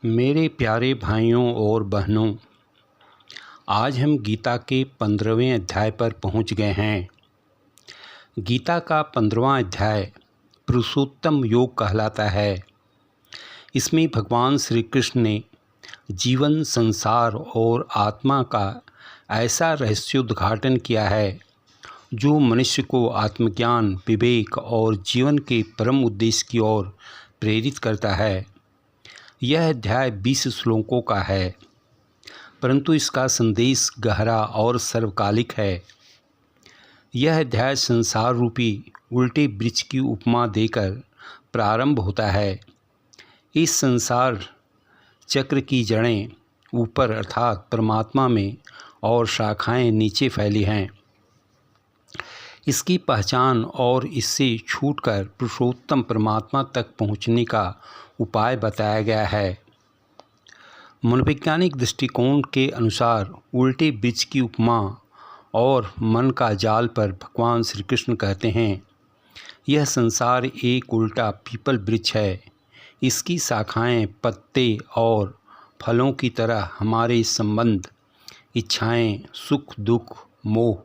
मेरे प्यारे भाइयों और बहनों, आज हम गीता के 15वें अध्याय पर पहुंच गए हैं। गीता का 15वां अध्याय पुरुषोत्तम योग कहलाता है। इसमें भगवान श्री कृष्ण ने जीवन, संसार और आत्मा का ऐसा रहस्योद्घाटन किया है जो मनुष्य को आत्मज्ञान, विवेक और जीवन के परम उद्देश्य की ओर प्रेरित करता है। यह अध्याय 20 श्लोकों का है, परंतु इसका संदेश गहरा और सर्वकालिक है। यह अध्याय संसार रूपी उल्टे वृक्ष की उपमा देकर प्रारंभ होता है। इस संसार चक्र की जड़ें ऊपर अर्थात परमात्मा में और शाखाएं नीचे फैली हैं। इसकी पहचान और इससे छूटकर पुरुषोत्तम परमात्मा तक पहुंचने का उपाय बताया गया है। मनोवैज्ञानिक दृष्टिकोण के अनुसार उल्टे वृक्ष की उपमा और मन का जाल पर भगवान श्री कृष्ण कहते हैं, यह संसार एक उल्टा पीपल वृक्ष है। इसकी शाखाएं, पत्ते और फलों की तरह हमारे संबंध, इच्छाएं, सुख दुख, मोह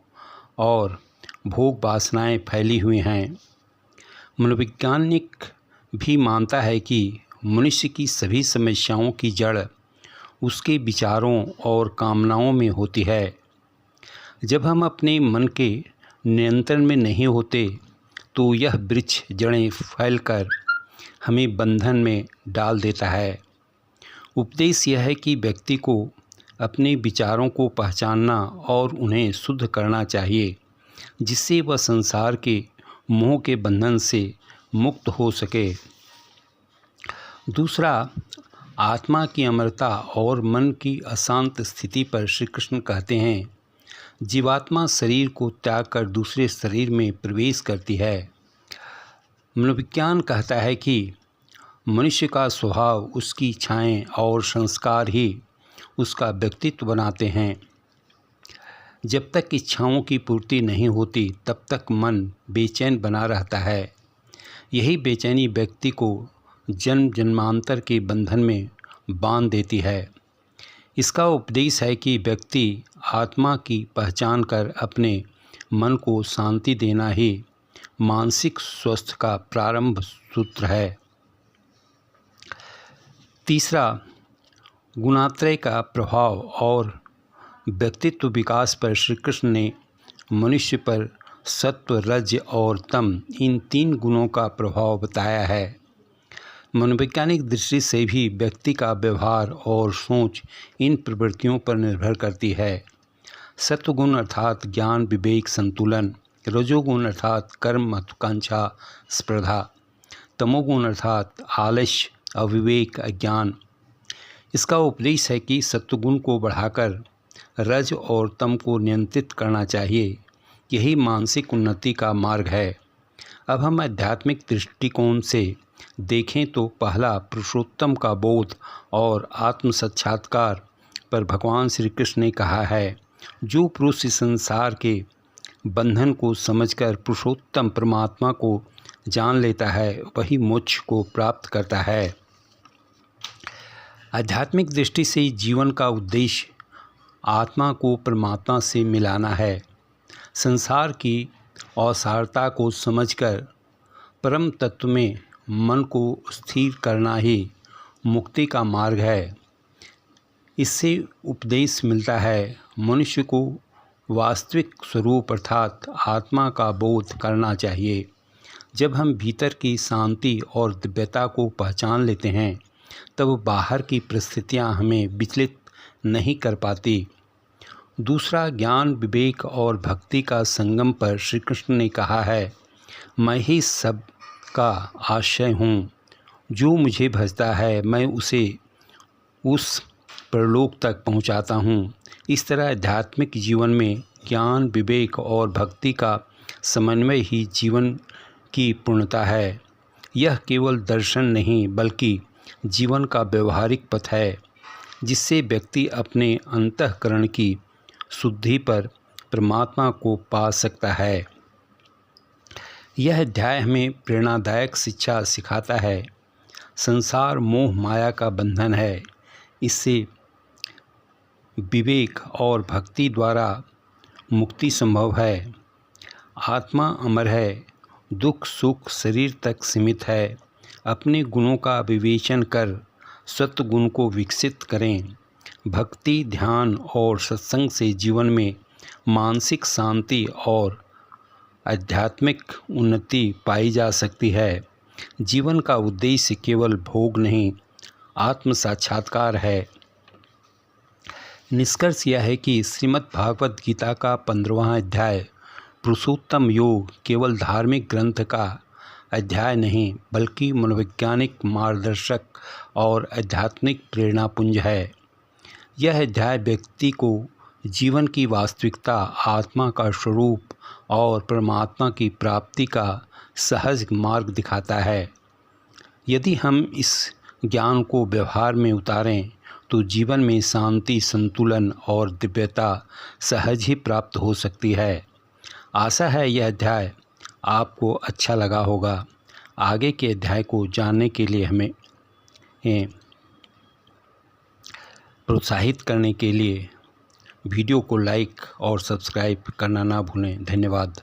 और भोग वासनाएं फैली हुई हैं। मनोवैज्ञानिक भी मानता है कि मनुष्य की सभी समस्याओं की जड़ उसके विचारों और कामनाओं में होती है। जब हम अपने मन के नियंत्रण में नहीं होते तो यह वृक्ष जड़ें फैलकर हमें बंधन में डाल देता है। उपदेश यह है कि व्यक्ति को अपने विचारों को पहचानना और उन्हें शुद्ध करना चाहिए, जिससे वह संसार के मोह के बंधन से मुक्त हो सके। दूसरा, आत्मा की अमरता और मन की अशांत स्थिति पर श्री कृष्ण कहते हैं, जीवात्मा शरीर को त्याग कर दूसरे शरीर में प्रवेश करती है। मनोविज्ञान कहता है कि मनुष्य का स्वभाव, उसकी इच्छाएं और संस्कार ही उसका व्यक्तित्व बनाते हैं। जब तक इच्छाओं की पूर्ति नहीं होती तब तक मन बेचैन बना रहता है। यही बेचैनी व्यक्ति को जन्म जन्मांतर के बंधन में बांध देती है। इसका उपदेश है कि व्यक्ति आत्मा की पहचान कर अपने मन को शांति देना ही मानसिक स्वास्थ्य का प्रारंभ सूत्र है। तीसरा, गुणात्रय का प्रभाव और व्यक्तित्व विकास पर श्री कृष्ण ने मनुष्य पर सत्व, रज और तम, इन 3 गुणों का प्रभाव बताया है। मनोवैज्ञानिक दृष्टि से भी व्यक्ति का व्यवहार और सोच इन प्रवृत्तियों पर निर्भर करती है। सत्वगुण अर्थात ज्ञान, विवेक, संतुलन। रजोगुण अर्थात कर्म, महत्वाकांक्षा, स्पर्धा। तमोगुण अर्थात आलस्य, अविवेक, अज्ञान। इसका उपदेश है कि सत्वगुण को बढ़ाकर रज और तम को नियंत्रित करना चाहिए। यही मानसिक उन्नति का मार्ग है। अब हम आध्यात्मिक दृष्टिकोण से देखें तो पहला, पुरुषोत्तम का बोध और आत्म साक्षात्कार पर भगवान श्री कृष्ण ने कहा है, जो पुरुष इस संसार के बंधन को समझकर पुरुषोत्तम परमात्मा को जान लेता है, वही मोक्ष को प्राप्त करता है। आध्यात्मिक दृष्टि से जीवन का उद्देश्य आत्मा को परमात्मा से मिलाना है। संसार की असारता को समझकर परम तत्व में मन को स्थिर करना ही मुक्ति का मार्ग है। इससे उपदेश मिलता है, मनुष्य को वास्तविक स्वरूप अर्थात आत्मा का बोध करना चाहिए। जब हम भीतर की शांति और दिव्यता को पहचान लेते हैं तब बाहर की परिस्थितियां हमें विचलित नहीं कर पाती। दूसरा, ज्ञान, विवेक और भक्ति का संगम पर श्री कृष्ण ने कहा है, मैं ही सब का आश्रय हूँ। जो मुझे भजता है मैं उसे उस परलोक तक पहुँचाता हूँ। इस तरह आध्यात्मिक जीवन में ज्ञान, विवेक और भक्ति का समन्वय ही जीवन की पूर्णता है। यह केवल दर्शन नहीं बल्कि जीवन का व्यवहारिक पथ है, जिससे व्यक्ति अपने अंतःकरण की शुद्धि पर परमात्मा को पा सकता है। यह अध्याय हमें प्रेरणादायक शिक्षा सिखाता है। संसार मोह माया का बंधन है। इससे विवेक और भक्ति द्वारा मुक्ति संभव है। आत्मा अमर है, दुख सुख शरीर तक सीमित है। अपने गुणों का विवेचन कर सत्गुण को विकसित करें। भक्ति, ध्यान और सत्संग से जीवन में मानसिक शांति और आध्यात्मिक उन्नति पाई जा सकती है। जीवन का उद्देश्य केवल भोग नहीं, आत्म साक्षात्कार है। निष्कर्ष यह है कि श्रीमद् भागवत गीता का 15वां अध्याय पुरुषोत्तम योग केवल धार्मिक ग्रंथ का अध्याय नहीं, बल्कि मनोवैज्ञानिक मार्गदर्शक और आध्यात्मिक प्रेरणापुंज है। यह अध्याय व्यक्ति को जीवन की वास्तविकता, आत्मा का स्वरूप और परमात्मा की प्राप्ति का सहज मार्ग दिखाता है। यदि हम इस ज्ञान को व्यवहार में उतारें तो जीवन में शांति, संतुलन और दिव्यता सहज ही प्राप्त हो सकती है। आशा है यह अध्याय आपको अच्छा लगा होगा। आगे के अध्याय को जानने के लिए हमें प्रोत्साहित करने के लिए वीडियो को लाइक और सब्सक्राइब करना ना भूलें। धन्यवाद।